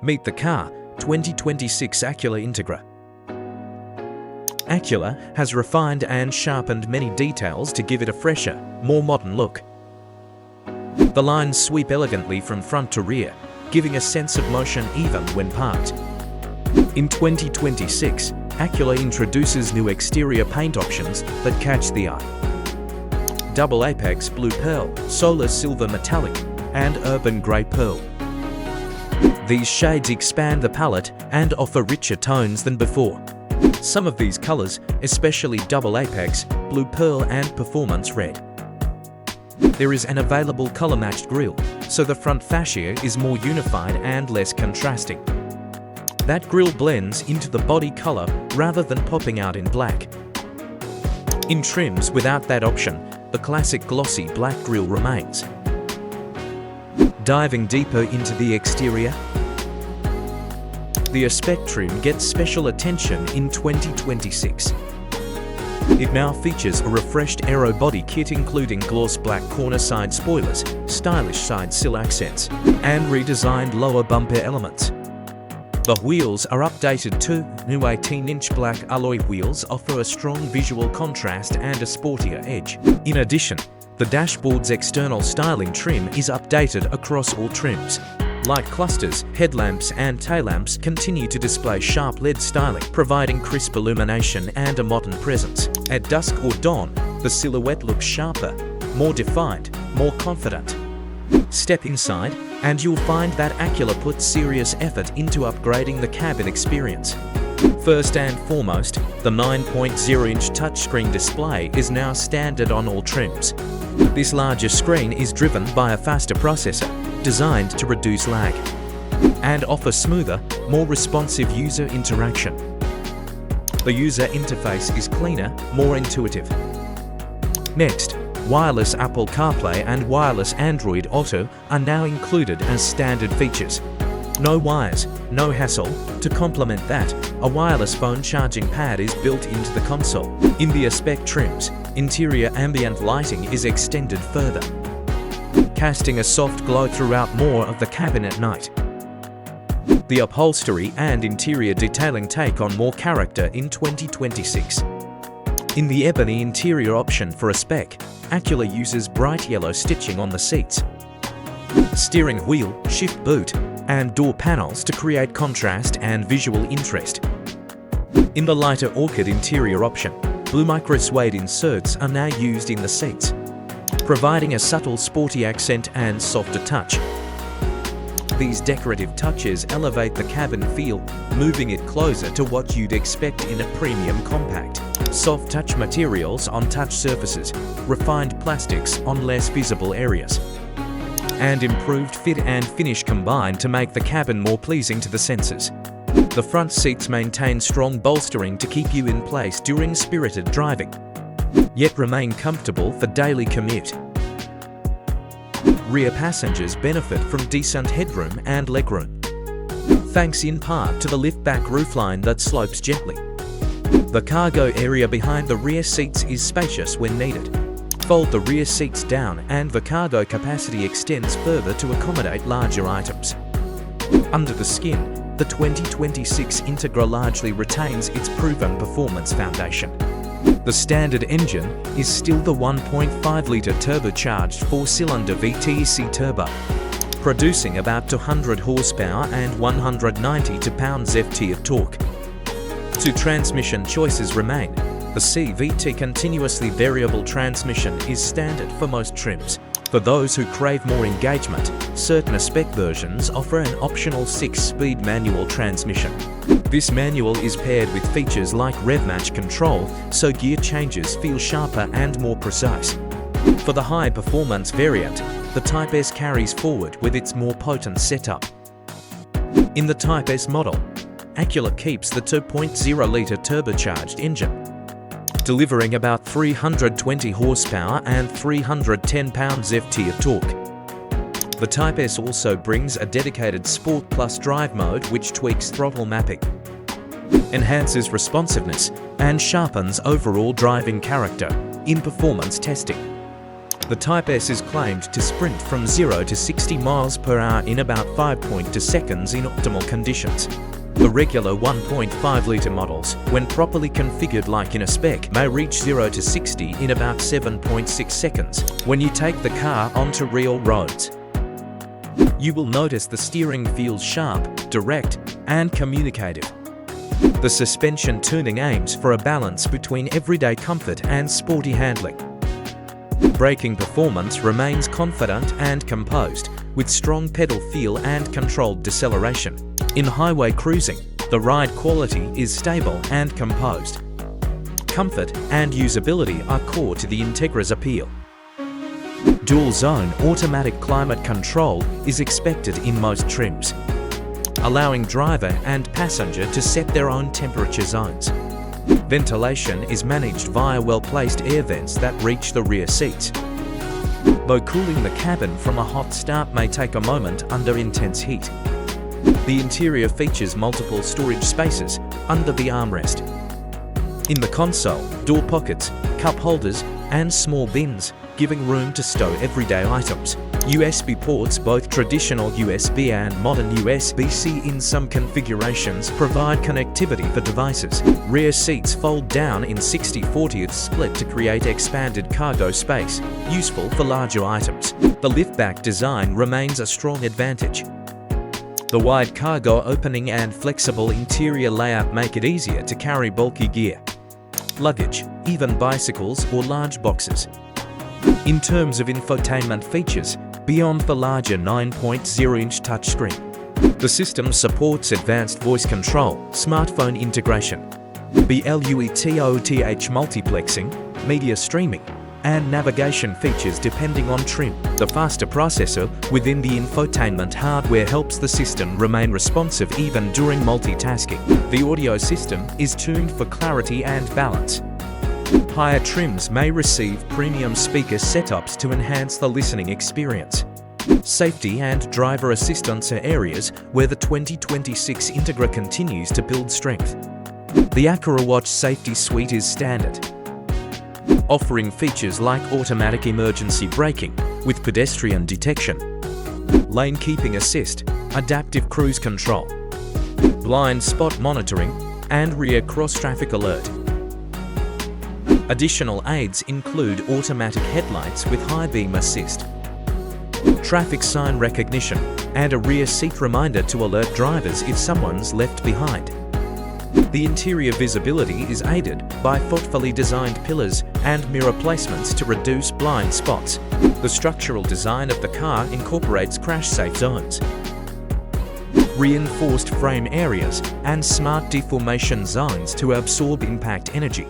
Meet the car, 2026 Acura Integra. Acura has refined and sharpened many details to give it a fresher, more modern look. The lines sweep elegantly from front to rear, giving a sense of motion even when parked. In 2026, Acura introduces new exterior paint options that catch the eye. Double Apex Blue Pearl, Solar Silver Metallic, and Urban Grey Pearl. These shades expand the palette and offer richer tones than before. Some of these colors, especially Double Apex, Blue Pearl and Performance Red. There is an available color-matched grille, so the front fascia is more unified and less contrasting. That grille blends into the body color rather than popping out in black. In trims without that option, the classic glossy black grille remains. Diving deeper into the exterior, the A-Spec trim gets special attention in 2026. It now features a refreshed aero body kit including gloss black corner side spoilers, stylish side sill accents, and redesigned lower bumper elements. The wheels are updated too. New 18-inch black alloy wheels offer a strong visual contrast and a sportier edge. In addition, the dashboard's external styling trim is updated across all trims. Light clusters, headlamps and taillamps continue to display sharp LED styling, providing crisp illumination and a modern presence. At dusk or dawn, the silhouette looks sharper, more defined, more confident. Step inside, and you'll find that Acura puts serious effort into upgrading the cabin experience. First and foremost, the 9.0-inch touchscreen display is now standard on all trims. This larger screen is driven by a faster processor, designed to reduce lag and offer smoother, more responsive user interaction. The user interface is cleaner, more intuitive. Next, wireless Apple CarPlay and wireless Android Auto are now included as standard features. No wires, no hassle. To complement that, a wireless phone charging pad is built into the console. In the A-Spec trims, interior ambient lighting is extended further, casting a soft glow throughout more of the cabin at night. The upholstery and interior detailing take on more character in 2026. In the ebony interior option for A-Spec, Acura uses bright yellow stitching on the seats, steering wheel, shift boot, and door panels to create contrast and visual interest. In the lighter orchid interior option, blue micro-suede inserts are now used in the seats, providing a subtle sporty accent and softer touch. These decorative touches elevate the cabin feel, moving it closer to what you'd expect in a premium compact. Soft touch materials on touch surfaces, refined plastics on less visible areas, and improved fit and finish combine to make the cabin more pleasing to the senses. The front seats maintain strong bolstering to keep you in place during spirited driving, yet remain comfortable for daily commute. Rear passengers benefit from decent headroom and legroom, thanks in part to the liftback roofline that slopes gently. The cargo area behind the rear seats is spacious when needed. Fold the rear seats down and the cargo capacity extends further to accommodate larger items. Under the skin, the 2026 Integra largely retains its proven performance foundation. The standard engine is still the 1.5-litre turbocharged 4-cylinder VTEC turbo, producing about 200 horsepower and 190 pounds-ft of torque. Two transmission choices remain. The CVT continuously variable transmission is standard for most trims. For those who crave more engagement, certain A-Spec versions offer an optional 6-speed manual transmission. This manual is paired with features like rev match control, so gear changes feel sharper and more precise. For the high-performance variant, the Type S carries forward with its more potent setup. In the Type S model, Acura keeps the 2.0-litre turbocharged engine, delivering about 320 horsepower and 310 pounds-ft of torque. The Type S also brings a dedicated Sport Plus drive mode which tweaks throttle mapping, enhances responsiveness, and sharpens overall driving character in performance testing. The Type S is claimed to sprint from 0 to 60 miles per hour in about 5.2 seconds in optimal conditions. The regular 1.5-litre models, when properly configured like in A-Spec, may reach 0 to 60 in about 7.6 seconds when you take the car onto real roads. You will notice the steering feels sharp, direct, and communicative. The suspension tuning aims for a balance between everyday comfort and sporty handling. Braking performance remains confident and composed, with strong pedal feel and controlled deceleration. In highway cruising, the ride quality is stable and composed. Comfort and usability are core to the Integra's appeal. Dual-zone automatic climate control is expected in most trims, allowing driver and passenger to set their own temperature zones. Ventilation is managed via well-placed air vents that reach the rear seats, though cooling the cabin from a hot start may take a moment under intense heat. The interior features multiple storage spaces under the armrest. In the console, door pockets, cup holders, and small bins, giving room to stow everyday items. USB ports, both traditional USB and modern USB-C in some configurations, provide connectivity for devices. Rear seats fold down in 60/40 split to create expanded cargo space, useful for larger items. The liftback design remains a strong advantage. The wide cargo opening and flexible interior layout make it easier to carry bulky gear, luggage, even bicycles or large boxes. In terms of infotainment features, beyond the larger 9.0-inch touchscreen, the system supports advanced voice control, smartphone integration, BLUETOTH multiplexing, media streaming, and navigation features depending on trim. The faster processor within the infotainment hardware helps the system remain responsive even during multitasking. The audio system is tuned for clarity and balance. Higher trims may receive premium speaker setups to enhance the listening experience. Safety and driver assistance are areas where the 2026 Integra continues to build strength. The Acura Watch Safety Suite is standard, offering features like automatic emergency braking with pedestrian detection, lane keeping assist, adaptive cruise control, blind spot monitoring, and rear cross-traffic alert. Additional aids include automatic headlights with high beam assist, traffic sign recognition, and a rear seat reminder to alert drivers if someone's left behind. The interior visibility is aided by thoughtfully designed pillars and mirror placements to reduce blind spots. The structural design of the car incorporates crash-safe zones, reinforced frame areas, and smart deformation zones to absorb impact energy.